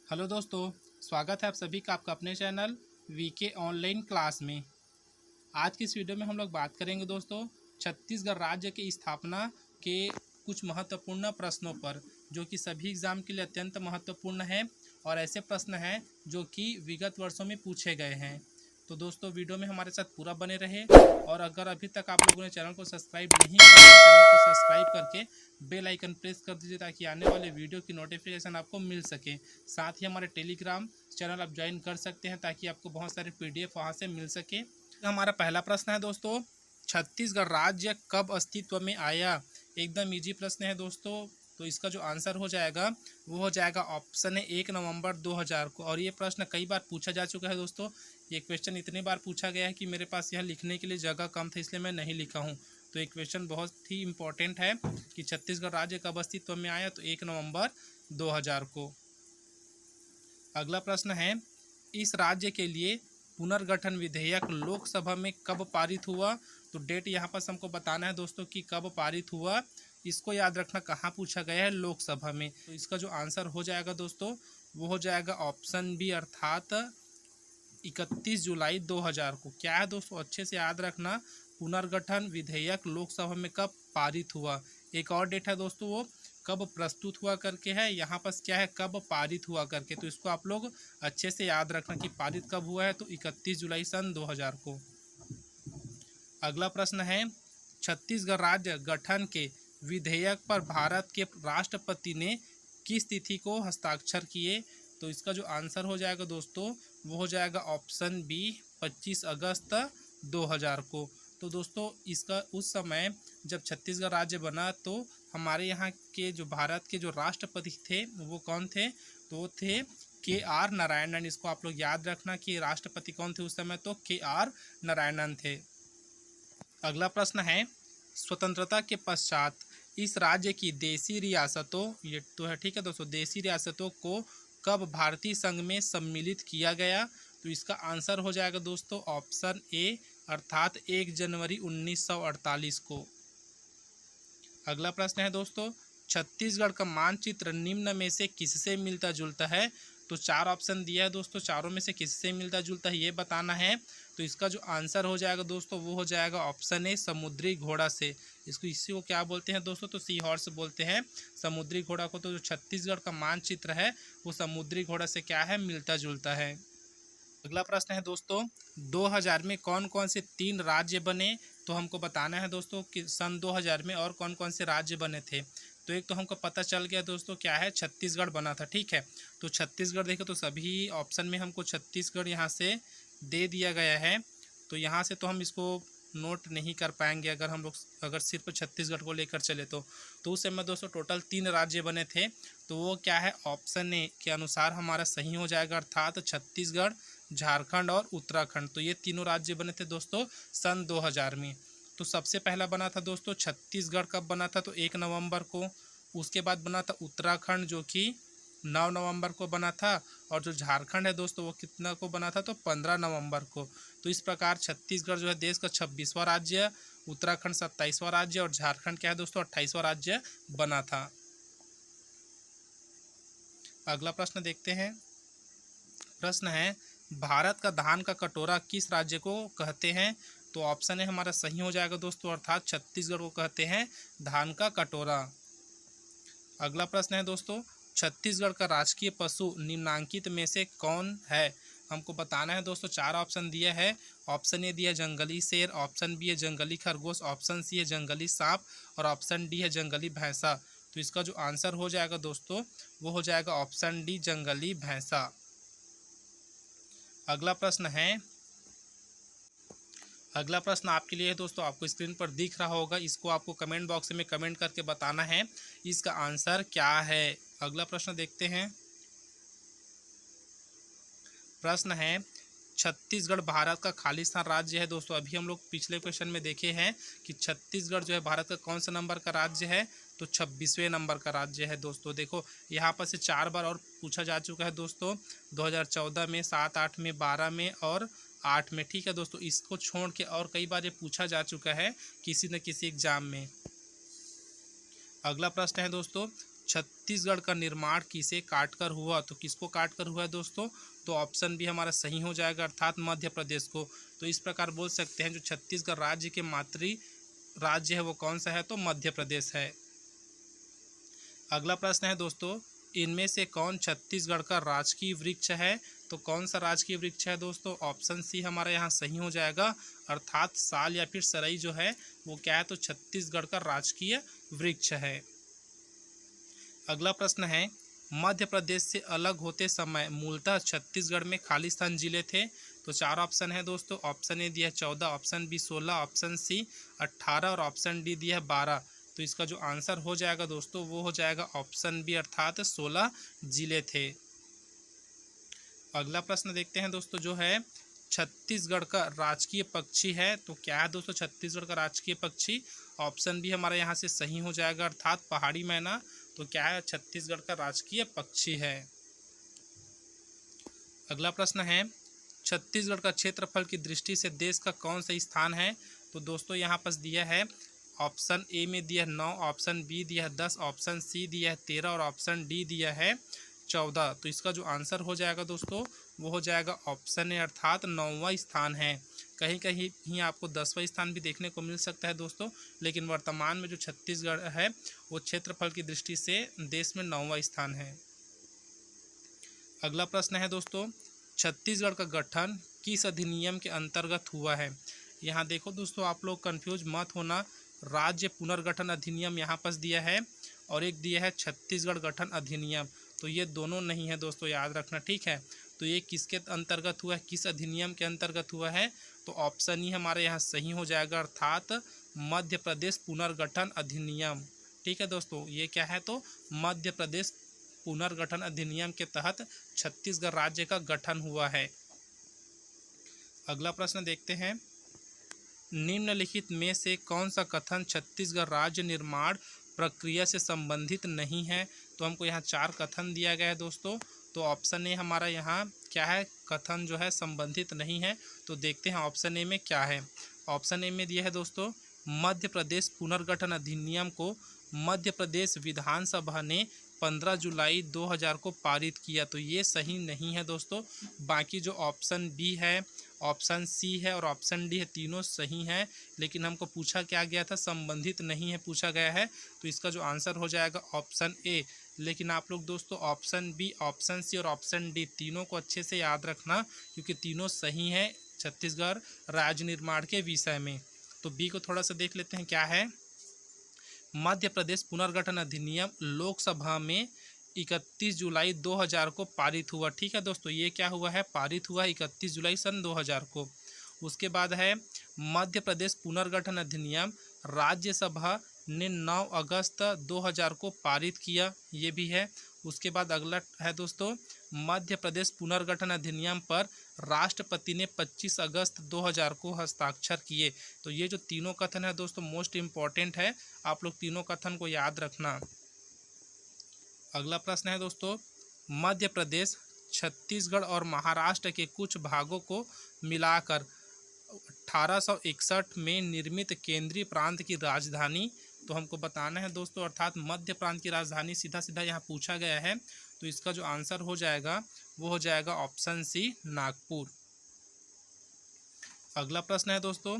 Hello दोस्तों, स्वागत है आप सभी का आपका अपने चैनल वीके ऑनलाइन क्लास में। आज की इस वीडियो में हम लोग बात करेंगे दोस्तों छत्तीसगढ़ राज्य की स्थापना के कुछ महत्वपूर्ण प्रश्नों पर, जो कि सभी एग्ज़ाम के लिए अत्यंत महत्वपूर्ण है और ऐसे प्रश्न हैं जो कि विगत वर्षों में पूछे गए हैं। तो दोस्तों वीडियो में हमारे साथ पूरा बने रहे और अगर अभी तक आप लोगों ने चैनल को सब्सक्राइब नहीं किया तो चैनल को सब्सक्राइब करके बेल आइकन प्रेस कर दीजिए ताकि आने वाले वीडियो की नोटिफिकेशन आपको मिल सके। साथ ही हमारे टेलीग्राम चैनल आप ज्वाइन कर सकते हैं ताकि आपको बहुत सारे PDF वहाँ से मिल सके। हमारा पहला प्रश्न है दोस्तों, छत्तीसगढ़ राज्य कब अस्तित्व में आया? एकदम इजी प्रश्न है दोस्तों। तो इसका जो आंसर हो जाएगा वो हो जाएगा ऑप्शन है 1 नवंबर 2000 को। और ये प्रश्न कई बार पूछा जा चुका है दोस्तों। ये क्वेश्चन इतने बार पूछा गया है कि मेरे पास यह लिखने के लिए जगह कम था, इसलिए मैं नहीं लिखा हूँ। तो ये क्वेश्चन बहुत ही इम्पोर्टेंट है कि छत्तीसगढ़ राज्य कब अस्तित्व में आया, तो 1 नवंबर 2000 को। अगला प्रश्न है, इस राज्य के लिए पुनर्गठन विधेयक लोकसभा में कब पारित हुआ? तो डेट यहाँ पर हमको बताना है दोस्तों कि कब पारित हुआ। इसको याद रखना, कहाँ पूछा गया है, लोकसभा में। तो इसका जो आंसर हो जाएगा दोस्तों वो हो जाएगा ऑप्शन बी, अर्थात 31 जुलाई 2000 को। क्या है दोस्तों, अच्छे से याद रखना, पुनर्गठन विधेयक लोकसभा में कब पारित हुआ। एक और डेट है दोस्तों, वो कब प्रस्तुत हुआ करके है, यहाँ पर क्या है, कब पारित हुआ करके। तो इसको आप लोग अच्छे से याद रखना कि पारित कब हुआ है, तो 31 जुलाई सन 2000 को। अगला प्रश्न है, छत्तीसगढ़ राज्य गठन के विधेयक पर भारत के राष्ट्रपति ने किस तिथि को हस्ताक्षर किए? तो इसका जो आंसर हो जाएगा दोस्तों वो हो जाएगा ऑप्शन बी, 25 अगस्त 2000 को। तो दोस्तों इसका उस समय जब छत्तीसगढ़ राज्य बना तो हमारे यहाँ के जो भारत के जो राष्ट्रपति थे वो कौन थे? तो वो थे KR नारायणन। इसको आप लोग याद रखना कि राष्ट्रपति कौन थे उस समय, तो KR नारायणन थे। अगला प्रश्न है, स्वतंत्रता के पश्चात इस राज्य की देशी रियासतों, ये तो है ठीक है दोस्तों, देशी रियासतों को कब भारतीय संघ में सम्मिलित किया गया? तो इसका आंसर हो जाएगा दोस्तों ऑप्शन ए, अर्थात 1 जनवरी 1948 को। अगला प्रश्न है दोस्तों, छत्तीसगढ़ का मानचित्र निम्न में से किससे मिलता जुलता है? तो 4 ऑप्शन दिया है दोस्तों, चारों में से किससे मिलता जुलता है ये बताना है। तो इसका जो आंसर हो जाएगा दोस्तों वो हो जाएगा ऑप्शन ए, समुद्री घोड़ा से। इसी को क्या बोलते हैं दोस्तों? तो सी हॉर्स बोलते हैं समुद्री घोड़ा को। तो जो छत्तीसगढ़ का मानचित्र है वो समुद्री घोड़ा से क्या है, मिलता जुलता है। अगला प्रश्न है दोस्तों, 2000 में कौन कौन से 3 राज्य बने? तो हमको बताना है दोस्तों कि सन 2000 में और कौन कौन से राज्य बने थे। तो एक तो हमको पता चल गया दोस्तों, क्या है, छत्तीसगढ़ बना था, ठीक है। तो छत्तीसगढ़ देखो तो सभी ऑप्शन में हमको छत्तीसगढ़ यहाँ से दे दिया गया है। तो यहाँ से तो हम इसको नोट नहीं कर पाएंगे अगर सिर्फ छत्तीसगढ़ को लेकर चले तो उस समय दोस्तों टोटल 3 राज्य बने थे। तो वो क्या है, ऑप्शन ए के अनुसार हमारा सही हो जाएगा, अर्थात छत्तीसगढ़, झारखंड और उत्तराखंड। तो ये तीनों राज्य बने थे दोस्तों सन 2000 में। तो सबसे पहला बना था दोस्तों छत्तीसगढ़, कब बना था? तो 1 नवंबर को। उसके बाद बना था उत्तराखंड जो कि 9 नवंबर को बना था। और जो झारखंड है दोस्तों वो कितना को बना था? तो 15 नवंबर को। तो इस प्रकार छत्तीसगढ़ जो है देश का 26वां राज्य, उत्तराखंड 27वां राज्य और झारखंड क्या है दोस्तों 28वां राज्य बना था। अगला प्रश्न देखते हैं। प्रश्न है, भारत का धान का कटोरा किस राज्य को कहते हैं? तो ऑप्शन है हमारा सही हो जाएगा दोस्तों, अर्थात छत्तीसगढ़ को कहते हैं धान का कटोरा। अगला प्रश्न है दोस्तों, छत्तीसगढ़ का राजकीय पशु निम्नांकित में से कौन है? हमको बताना है दोस्तों, 4 ऑप्शन दिया है। ऑप्शन ए दिया जंगली शेर, ऑप्शन बी है जंगली खरगोश, ऑप्शन सी है जंगली सांप और ऑप्शन डी है जंगली भैंसा। तो इसका जो आंसर हो जाएगा दोस्तों वो हो जाएगा ऑप्शन डी, जंगली भैंसा। अगला प्रश्न आपके लिए है दोस्तों, आपको स्क्रीन पर दिख रहा होगा। इसको आपको कमेंट बॉक्स में कमेंट करके बताना है इसका आंसर क्या है। अगला प्रश्न देखते हैं। प्रश्न है, छत्तीसगढ़ भारत का खालिस्तान राज्य है दोस्तों। अभी हम लोग पिछले क्वेश्चन में देखे हैं कि छत्तीसगढ़ जो है भारत का कौन सा नंबर का राज्य है? तो 26वें नंबर का राज्य है दोस्तों। देखो यहाँ पर से 4 बार और पूछा जा चुका है दोस्तों, 2014 में, 7, 8 में, 12 में और 8 में, ठीक है दोस्तों। इसको छोड़ के और कई बार ये पूछा जा चुका है किसी न किसी एग्जाम में। अगला प्रश्न है दोस्तों, छत्तीसगढ़ का निर्माण किसे काटकर हुआ? तो किसको काटकर हुआ है दोस्तों? तो ऑप्शन बी हमारा सही हो जाएगा, अर्थात मध्य प्रदेश को। तो इस प्रकार बोल सकते हैं जो छत्तीसगढ़ राज्य के मातृ राज्य है वो कौन सा है? तो मध्य प्रदेश है। अगला प्रश्न है दोस्तों, इनमें से कौन छत्तीसगढ़ का राजकीय वृक्ष है? तो कौन सा राजकीय वृक्ष है दोस्तों? ऑप्शन सी हमारा यहाँ सही हो जाएगा, अर्थात साल या फिर सरई जो है वो क्या है? तो छत्तीसगढ़ का राजकीय वृक्ष है। अगला प्रश्न है, मध्य प्रदेश से अलग होते समय मूलतः छत्तीसगढ़ में खाली स्थान जिले थे? तो 4 ऑप्शन है दोस्तों। ऑप्शन ए दिया है 14, ऑप्शन बी 16, ऑप्शन सी 18 और ऑप्शन डी दिया है 12। तो इसका जो आंसर हो जाएगा दोस्तों वो हो जाएगा ऑप्शन बी, अर्थात 16 जिले थे। अगला प्रश्न देखते हैं दोस्तों, जो है छत्तीसगढ़ का राजकीय पक्षी है। तो क्या है दोस्तों छत्तीसगढ़ का राजकीय पक्षी? ऑप्शन बी हमारा यहाँ से सही हो जाएगा, अर्थात पहाड़ी मैना। तो क्या है? छत्तीसगढ़ का राजकीय पक्षी है। अगला प्रश्न है, छत्तीसगढ़ का क्षेत्रफल की दृष्टि से देश का कौन सा स्थान है? तो दोस्तों यहाँ पर दिया है, ऑप्शन ए में दिया है 9, ऑप्शन बी दिया है 10, ऑप्शन सी दिया है 13 और ऑप्शन डी दिया है 14। तो इसका जो आंसर हो जाएगा दोस्तों वो हो जाएगा ऑप्शन ए, अर्थात 9वां स्थान है। कहीं कहीं ही आपको 10वां स्थान भी देखने को मिल सकता है दोस्तों, लेकिन वर्तमान में जो छत्तीसगढ़ है वो क्षेत्रफल की दृष्टि से देश में 9वां स्थान है। अगला प्रश्न है दोस्तों, छत्तीसगढ़ का गठन किस अधिनियम के अंतर्गत हुआ है? यहाँ देखो दोस्तों, आप लोग कंफ्यूज मत होना, राज्य पुनर्गठन अधिनियम यहाँ पर दिया है और एक दिया है छत्तीसगढ़ गठन अधिनियम। तो ये दोनों नहीं है दोस्तों, याद रखना, ठीक है। तो ये किसके अंतर्गत हुआ है, किस अधिनियम के अंतर्गत हुआ है? तो ऑप्शन ही हमारे यहाँ सही हो जाएगा, अर्थात मध्य प्रदेश पुनर्गठन अधिनियम। ठीक है दोस्तों, ये क्या है? तो मध्य प्रदेश पुनर्गठन अधिनियम के तहत छत्तीसगढ़ राज्य का गठन हुआ है। अगला प्रश्न देखते हैं, निम्नलिखित में से कौन सा कथन छत्तीसगढ़ राज्य निर्माण प्रक्रिया से संबंधित नहीं है? तो हमको यहाँ 4 कथन दिया गया है दोस्तों। तो ऑप्शन ए हमारा यहाँ क्या है? कथन जो है संबंधित नहीं है। तो देखते हैं ऑप्शन ए में क्या है। ऑप्शन ए में दिया है दोस्तों, मध्य प्रदेश पुनर्गठन अधिनियम को मध्य प्रदेश विधानसभा ने 15 जुलाई 2000 को पारित किया। तो ये सही नहीं है दोस्तों। बाकी जो ऑप्शन बी है, ऑप्शन सी है और ऑप्शन डी है, तीनों सही हैं, लेकिन हमको पूछा क्या गया था? संबंधित नहीं है पूछा गया है। तो इसका जो आंसर हो जाएगा ऑप्शन ए। लेकिन आप लोग दोस्तों ऑप्शन बी, ऑप्शन सी और ऑप्शन डी तीनों को अच्छे से याद रखना, क्योंकि तीनों सही हैं छत्तीसगढ़ राज्य निर्माण के विषय में। तो बी को थोड़ा सा देख लेते हैं क्या है। मध्य प्रदेश पुनर्गठन अधिनियम लोकसभा में 31 जुलाई 2000 को पारित हुआ। ठीक है दोस्तों, ये क्या हुआ है? पारित हुआ 31 जुलाई सन 2000 को। उसके बाद है मध्य प्रदेश पुनर्गठन अधिनियम राज्यसभा ने 9 अगस्त 2000 को पारित किया, ये भी है। उसके बाद अगला है दोस्तों, मध्य प्रदेश पुनर्गठन अधिनियम पर राष्ट्रपति ने 25 अगस्त 2000 को हस्ताक्षर किए। तो ये जो तीनों कथन है दोस्तों मोस्ट इम्पॉर्टेंट है, आप लोग तीनों कथन को याद रखना। अगला प्रश्न है दोस्तों, मध्य प्रदेश, छत्तीसगढ़ और महाराष्ट्र के कुछ भागों को मिलाकर 1861 में निर्मित केंद्रीय प्रांत की राजधानी, तो हमको बताना है दोस्तों, अर्थात मध्य प्रांत की राजधानी सीधा सीधा यहाँ पूछा गया है। तो इसका जो आंसर हो जाएगा वो हो जाएगा ऑप्शन सी, नागपुर। अगला प्रश्न है दोस्तों,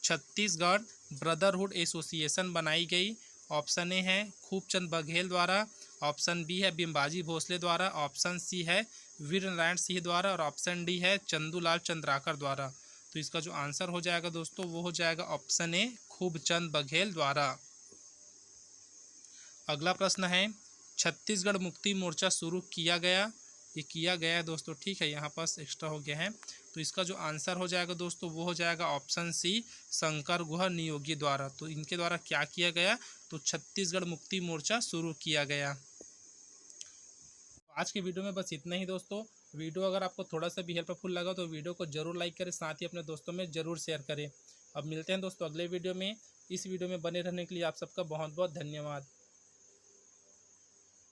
छत्तीसगढ़ ब्रदरहुड एसोसिएशन बनाई गई। ऑप्शन ए है खूबचंद बघेल द्वारा, ऑप्शन बी है बिम्बाजी भोसले द्वारा, ऑप्शन सी है वीरनारायण सिंह द्वारा और ऑप्शन डी है चंदूलाल चंद्राकर द्वारा। तो इसका जो आंसर हो जाएगा दोस्तों वो हो जाएगा ऑप्शन ए, खूबचंद बघेल द्वारा। अगला प्रश्न है, छत्तीसगढ़ मुक्ति मोर्चा शुरू किया गया, ये किया गया है दोस्तों, ठीक है, यहाँ पास एक्स्ट्रा हो गया है। तो इसका जो आंसर हो जाएगा दोस्तों वो हो जाएगा ऑप्शन सी, शंकर गुहा नियोगी द्वारा। तो इनके द्वारा क्या किया गया? तो छत्तीसगढ़ मुक्ति मोर्चा शुरू किया गया। आज की वीडियो में बस इतना ही दोस्तों। वीडियो अगर आपको थोड़ा सा भी हेल्पफुल लगा तो वीडियो को जरूर लाइक करें, साथ ही अपने दोस्तों में जरूर शेयर करें। अब मिलते हैं दोस्तों अगले वीडियो में। इस वीडियो में बने रहने के लिए आप सबका बहुत बहुत धन्यवाद।